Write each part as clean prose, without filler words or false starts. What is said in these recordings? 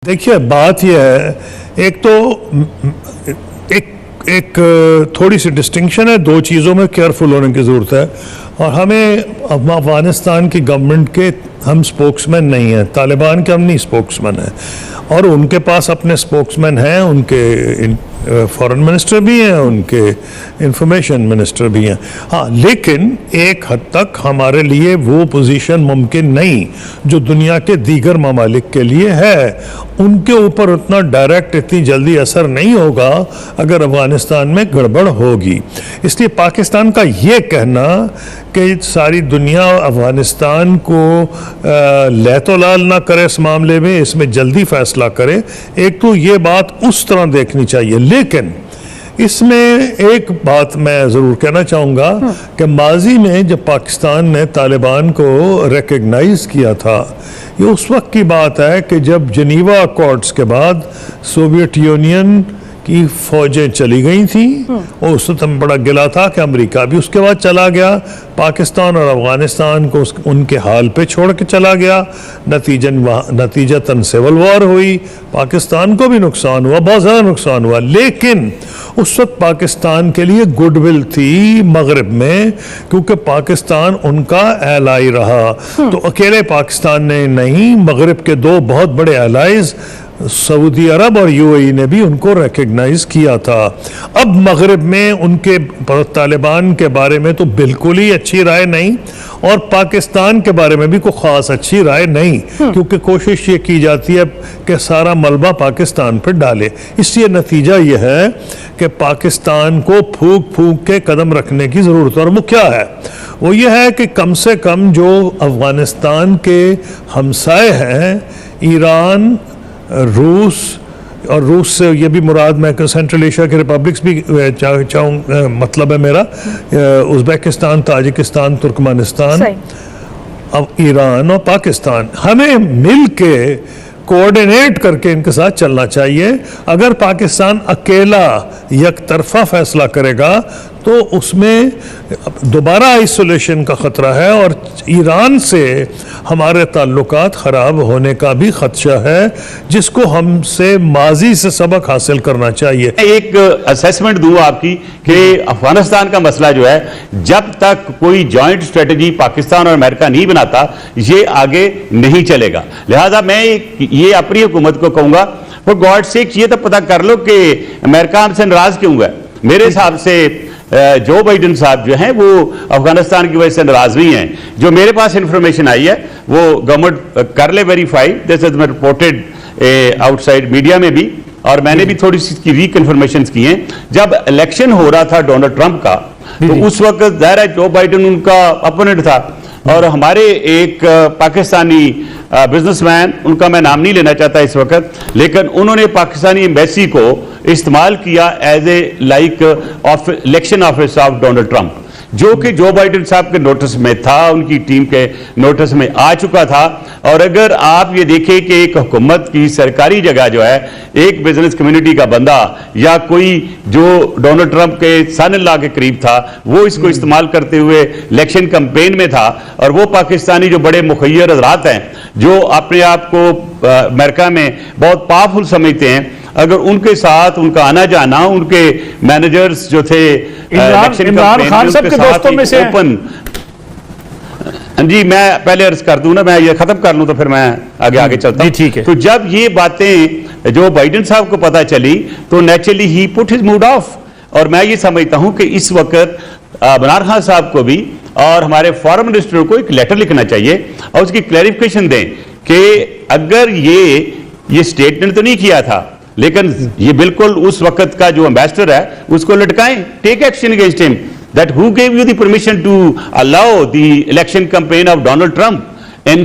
देखिए बात यह है, एक तो एक थोड़ी सी डिस्टिंक्शन है, दो चीज़ों में केयरफुल होने की ज़रूरत है। और हमें अफगानिस्तान की गवर्नमेंट के हम स्पोक्समैन नहीं हैं, तालिबान के हम नहीं स्पोक्समैन हैं, और उनके पास अपने स्पोक्समैन हैं, उनके फॉरेन मिनिस्टर भी हैं, उनके इंफॉर्मेशन मिनिस्टर भी हैं। हाँ, लेकिन एक हद तक हमारे लिए वो पोजीशन मुमकिन नहीं जो दुनिया के दीगर ममालिक के लिए है। उनके ऊपर उतना डायरेक्ट इतनी जल्दी असर नहीं होगा अगर अफगानिस्तान में गड़बड़ होगी। इसलिए पाकिस्तान का ये कहना कि सारी दुनिया अफगानिस्तान को लहतो लाल ना करे इस मामले में, इसमें जल्दी फैसला करे, एक तो ये बात उस तरह देखनी चाहिए। लेकिन इसमें एक बात मैं ज़रूर कहना चाहूँगा कि माजी में जब पाकिस्तान ने तालिबान को रिकग्नाइज़ किया था, ये उस वक्त की बात है कि जब जेनीवा अकॉर्ड्स के बाद सोवियत यूनियन की फौजें चली गई थी, और उस वक्त हमें बड़ा गिला था कि अमेरिका भी उसके बाद चला गया, पाकिस्तान और अफगानिस्तान को उनके हाल पे छोड़ के चला गया। नतीजतन सिविल वॉर हुई, पाकिस्तान को भी नुकसान हुआ, बहुत ज़्यादा नुकसान हुआ। लेकिन उस वक्त पाकिस्तान के लिए गुडविल थी मगरिब में, क्योंकि पाकिस्तान उनका एलाई रहा। तो अकेले पाकिस्तान ने नहीं, मगरिब के दो बहुत बड़े एलाइज सऊदी अरब और यूएई ने भी उनको रिकग्नाइज किया था। अब मगरिब में उनके तालिबान के बारे में तो बिल्कुल ही अच्छी राय नहीं, और पाकिस्तान के बारे में भी कोई ख़ास अच्छी राय नहीं, क्योंकि कोशिश ये की जाती है कि सारा मलबा पाकिस्तान पर डाले। इसलिए नतीजा यह है कि पाकिस्तान को फूंक फूंक के कदम रखने की ज़रूरत है। और वो क्या है? वो ये है कि कम से कम जो अफगानिस्तान के हमसाए हैं, ईरान, रूस, और रूस से ये भी मुराद मैं सेंट्रल एशिया के रिपब्लिक्स भी चाहूँ, मतलब है मेरा उज़्बेकिस्तान, ताजिकिस्तान, तुर्कमेनिस्तान, अब ईरान और पाकिस्तान, हमें मिल के कोऑर्डिनेट करके इनके साथ चलना चाहिए। अगर पाकिस्तान अकेला यकतरफा फैसला करेगा तो उसमें दोबारा आइसोलेशन का ख़तरा है, और ईरान से हमारे ताल्लुकात ख़राब होने का भी ख़दशा है, जिसको हमसे माजी से सबक हासिल करना चाहिए। एक असेसमेंट दूँ आपकी कि अफगानिस्तान का मसला जो है, जब तक कोई जॉइंट स्ट्रेटजी पाकिस्तान और अमेरिका नहीं बनाता, ये आगे नहीं चलेगा। लिहाजा मैं ये अपनी हुकूमत को कहूँगा, फॉर गॉड सेक ये तो पता कर लो कि अमेरिका हमसे नाराज क्यों है। मेरे हिसाब से जो बाइडेन साहब जो हैं वो अफगानिस्तान की वजह से नाराज नहीं हैं। जो मेरे पास इंफॉर्मेशन आई है वो गवर्नमेंट कर ले verify, this is reported outside media में भी, और मैंने भी थोड़ी सी रीकन्फर्मेशन की हैं। जब इलेक्शन हो रहा था डोनाल्ड ट्रंप का, तो उस वक्त ज़ाहिर है जो बाइडेन उनका अपोनेंट था, और हमारे एक पाकिस्तानी बिजनेसमैन, उनका मैं नाम नहीं लेना चाहता इस वक्त, लेकिन उन्होंने पाकिस्तानी एम्बेसी को इस्तेमाल किया as a like election office of Donald Trump, जो कि जो बाइडेन साहब के नोटिस में था, उनकी टीम के नोटिस में आ चुका था। और अगर आप ये देखें कि एक हुकूमत की सरकारी जगह जो है, एक बिजनेस कम्युनिटी का बंदा या कोई जो डोनाल्ड ट्रंप के सन इन लॉ के करीब था, वो इसको इस्तेमाल करते हुए इलेक्शन कैंपेन में था, और वो पाकिस्तानी जो बड़े मुखय्यर हज़रात हैं, जो अपने आप को अमेरिका में बहुत पावरफुल समझते हैं, अगर उनके साथ उनका आना जाना, उनके मैनेजर्स जो थे इमरान खान साहब के दोस्तों में से ओपन, जी मैं पहले अर्ज कर दूं ना, मैं ये खत्म कर लूं तो फिर मैं आगे चलता हूं। ठीक है। तो जब ये बातें जो बाइडेन साहब को पता चली, तो नेचुरली ही पुट हिज मूड ऑफ, और मैं ये समझता हूं कि इस वक्त इमरान खान साहब को भी और हमारे फॉरेन मिनिस्टर को एक लेटर लिखना चाहिए और उसकी क्लैरिफिकेशन दें कि अगर ये स्टेटमेंट तो नहीं किया था, लेकिन ये बिल्कुल उस वक्त का जो एम्बेसडर है उसको लटकाएं, take action against him, that who gave you the permission to allow the election campaign of Donald Trump in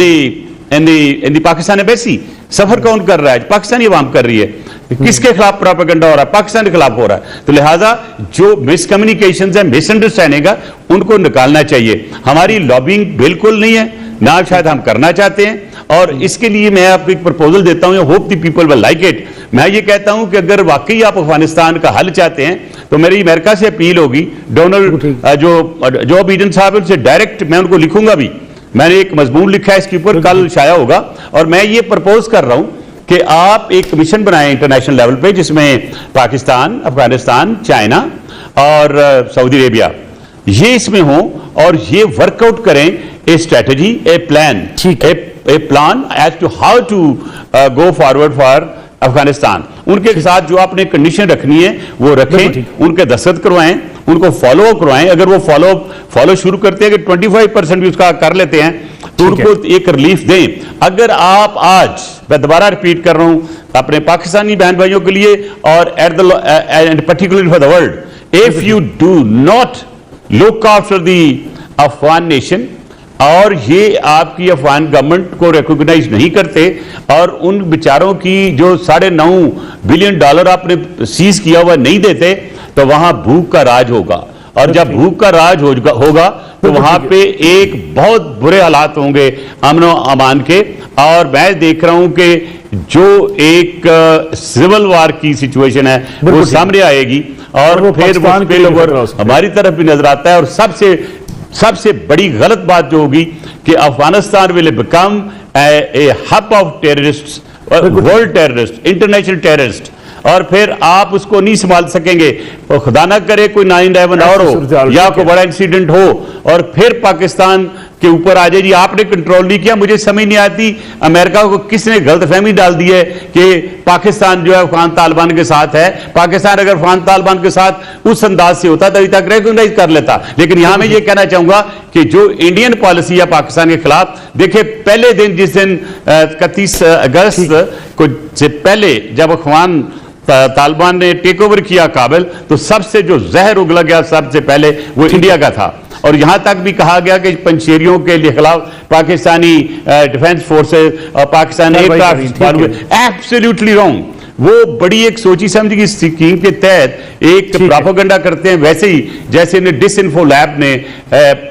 the Pakistan embassy. सफर कौन कर रहा है? पाकिस्तानी अवाम कर रही है। किसके खिलाफ प्रोपेगेंडा हो रहा है? पाकिस्तान के खिलाफ हो रहा है। तो लिहाजा जो मिसकम्युनिकेशन है, मिसअंडरस्टैंडिंग है, उनको निकालना चाहिए। हमारी लॉबिंग बिल्कुल नहीं है, ना शायद हम करना चाहते हैं, और इसके लिए मैं आपको एक प्रपोजल देता हूं, hope the people will like it. मैं ये कहता हूं कि अगर वाकई आप अफगानिस्तान का हल चाहते हैं, तो मेरी अमेरिका से अपील होगी, डोनाल्ड जो बाइडेन साहब उनसे डायरेक्ट मैं उनको लिखूंगा भी, मैंने एक मजमून लिखा है इसके ऊपर, कल शाया होगा, और मैं ये प्रपोज कर रहा हूं कि आप एक कमीशन बनाएं इंटरनेशनल लेवल पे जिसमें पाकिस्तान, अफगानिस्तान, चाइना और सऊदी अरेबिया ये इसमें हो और ये वर्कआउट करें a strategy, a plan, a plan as to how to go forward for Afghanistan. उनके साथ जो आपने कंडीशन रखनी है वो रखें, उनके दस्तखत करवाएं, उनको फॉलो करवाएं। अगर वो फॉलो शुरू करते हैं कि 25% भी उसका कर लेते हैं तो उनको एक रिलीफ दें। अगर आप आज, मैं दोबारा रिपीट कर रहा हूं अपने पाकिस्तानी बहन भाइयों के लिए और and particularly for the world, if you do not look after the Afghan nation और ये आपकी अफगान गवर्नमेंट को रिकॉग्नाइज नहीं करते और उन बेचारों की जो $9.5 बिलियन आपने सीज किया हुआ नहीं देते तो वहां भूख का राज होगा। और जब भूख का राज होगा तो वहां पे एक बहुत बुरे हालात होंगे अमनो अमान के। और मैं देख रहा हूं कि जो एक सिविल वार की सिचुएशन है वो सामने आएगी और फिर वो हमारी तरफ भी नजर आता है। और सबसे बड़ी गलत बात जो होगी कि Afghanistan will become a hub of terrorist, world terrorist, international terrorist, और फिर आप उसको नहीं संभाल सकेंगे। और खुदा ना करे कोई 9/11 और हो या कोई बड़ा इंसिडेंट हो और फिर पाकिस्तान के ऊपर आ जाए जी आपने कंट्रोल नहीं किया। मुझे समझ नहीं आती अमेरिका को किसने गलतफहमी डाल दी है कि पाकिस्तान जो है अफगान तालिबान के साथ है। पाकिस्तान अगर अफगान तालिबान के साथ उस अंदाज से होता तभी तक रिकॉग्नाइज कर लेता। लेकिन यहां मैं ये कहना चाहूंगा कि जो इंडियन पॉलिसी है पाकिस्तान के खिलाफ, देखिए पहले दिन जिस दिन 31 अगस्त को से पहले जब अफगान तालिबान ने टेक ओवर किया काबिल तो सबसे जो जहर उगला गया सबसे पहले वो इंडिया का था। और यहां तक भी कहा गया कि पंशेरियों के खिलाफ पाकिस्तानी डिफेंस फोर्सेस और पाकिस्तानी एयरक्राफ्ट एब्सोल्युटली रॉन्ग। वो बड़ी एक सोची समझी स्कीम के तहत एक प्रोपेगेंडा करते हैं, वैसे ही जैसे इन्हें डिसइंफो लैब ने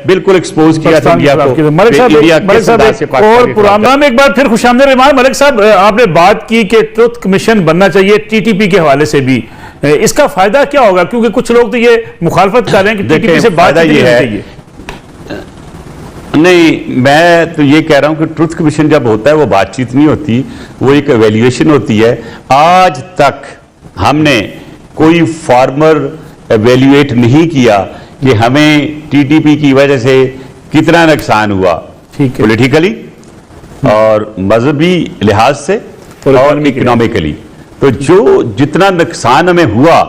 बिल्कुल एक्सपोज किया था इंडिया को। मलिक साहब और पुराना में एक बार फिर खुशामदीद रहमान। मलिक साहब आपने बात की कि ट्रुथ कमीशन बनना चाहिए टीटीपी के हवाले से भी, इसका फायदा क्या होगा? क्योंकि कुछ लोग तो ये मुखालफत कर रहे हैं कि टीटीपी से बात नहीं चाहिए। नहीं, मैं तो ये कह रहा हूं कि ट्रुथ कमीशन जब होता है वो बातचीत नहीं होती, वो एक एवेल्युएशन होती है। आज तक हमने कोई फार्मर एवेल्युएट नहीं किया कि हमें टीटीपी की वजह से कितना नुकसान हुआ पॉलिटिकली और मजहबी लिहाज से और इकोनॉमिकली। तो जो जितना नुकसान हमें हुआ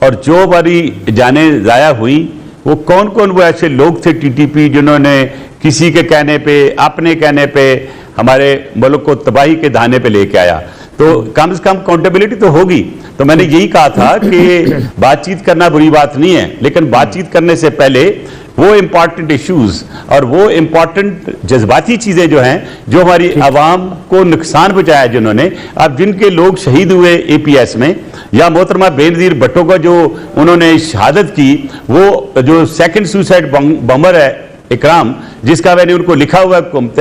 और जो हमारी जानें जाया हुई, वो कौन कौन वो ऐसे लोग थे टीटीपी जिन्होंने किसी के कहने पे, अपने कहने पे हमारे मुल्क को तबाही के दाने पे लेके आया। तो कम से कम काउंटेबिलिटी तो होगी। तो मैंने यही कहा था कि बातचीत करना बुरी बात नहीं है, लेकिन बातचीत करने से पहले वो इंपॉर्टेंट इश्यूज और वो इंपॉर्टेंट जज्बाती चीजें जो हैं, जो हमारी आवाम को नुकसान पहुंचाया, जिन्होंने अब जिनके लोग शहीद हुए एपीएस में, या मोहतरमा बेनजीर भट्टो का जो उन्होंने शहादत की, वो जो सेकंड सुसाइड बॉम्बर है इकराम, जिसका मैंने उनको लिखा हुआ हुकूमत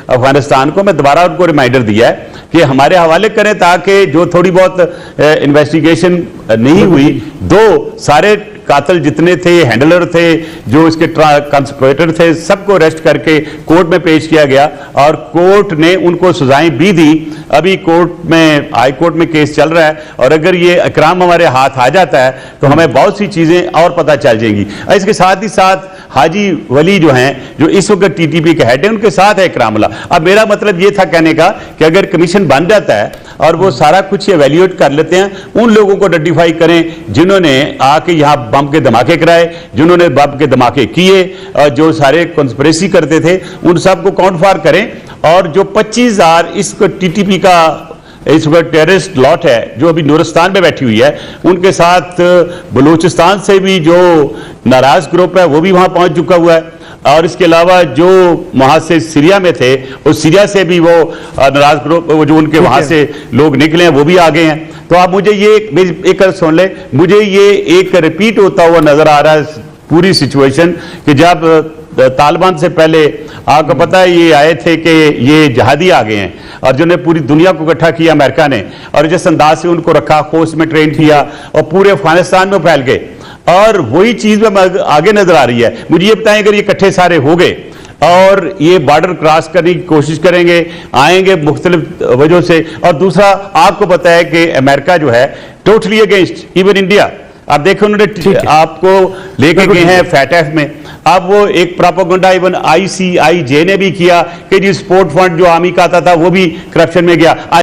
अफगानिस्तान को, मैं दोबारा उनको रिमाइंडर दिया है कि हमारे हवाले करें ताकि जो थोड़ी बहुत इन्वेस्टिगेशन नहीं हुई, दो सारे कातिल जितने थे, हैंडलर थे, जो इसके कंस्पिरेटर थे, सबको अरेस्ट करके कोर्ट में पेश किया गया और कोर्ट ने उनको सजाएं भी दी। अभी कोर्ट में, हाई कोर्ट में केस चल रहा है और अगर ये इकराम हमारे हाथ आ जाता है तो हमें बहुत सी चीजें और पता चल जाएंगी। इसके साथ ही साथ हाजी वली जो हैं, जो इस वक्त टीटीपी के हेड है, उनके साथ है इकरामुल्लाह। अब मेरा मतलब ये था कहने का कि अगर कमीशन बन जाता है और वो सारा कुछ एवेल्युएट कर लेते हैं, उन लोगों को आइडेंटिफाई करें जिन्होंने आके यहाँ बम के धमाके कराए, जिन्होंने बम के धमाके किए, जो सारे कॉन्स्पिरेसी करते थे, उन सबको काउंट फार करें। और जो 25,000 इस टीटीपी का इस वक्त टेररिस्ट लॉट है जो अभी नूरिस्तान में बैठी हुई है, उनके साथ बलूचिस्तान से भी जो नाराज ग्रुप है वो भी वहां पहुंच चुका हुआ है। और इसके अलावा जो वहां से सीरिया में थे, उस सीरिया से भी वो नाराज ग्रुप, वो जो उनके वहां से लोग निकले हैं वो भी आ गए हैं। तो आप मुझे ये एक सुन ले, मुझे ये एक रिपीट होता हुआ नजर आ रहा है पूरी सिचुएशन कि जब तालिबान से पहले आपको पता है ये आए थे कि ये जहादी आ गए हैं और जिन्होंने पूरी दुनिया को इकट्ठा किया अमेरिका ने, और जिस अंदाज से उनको रखा, खोज में ट्रेन किया और पूरे अफगानिस्तान में फैल गए। और वही चीज में आगे नजर आ रही है। मुझे ये बताएं, अगर ये इकट्ठे सारे हो गए और ये बॉर्डर क्रॉस करने की कोशिश करेंगे, आएंगे मुख्तलिफ वजहों से। और दूसरा, आपको पता है कि अमेरिका जो है टोटली अगेंस्ट इवन इंडिया। आप देखो उन्होंने आपको लेके गए हैं फैटफ में, अब वो एक प्रोपेगेंडा इवन ICIJ ने भी किया कि जी स्पोर्ट फंड जो आर्मी का आता था वो भी करप्शन में गया।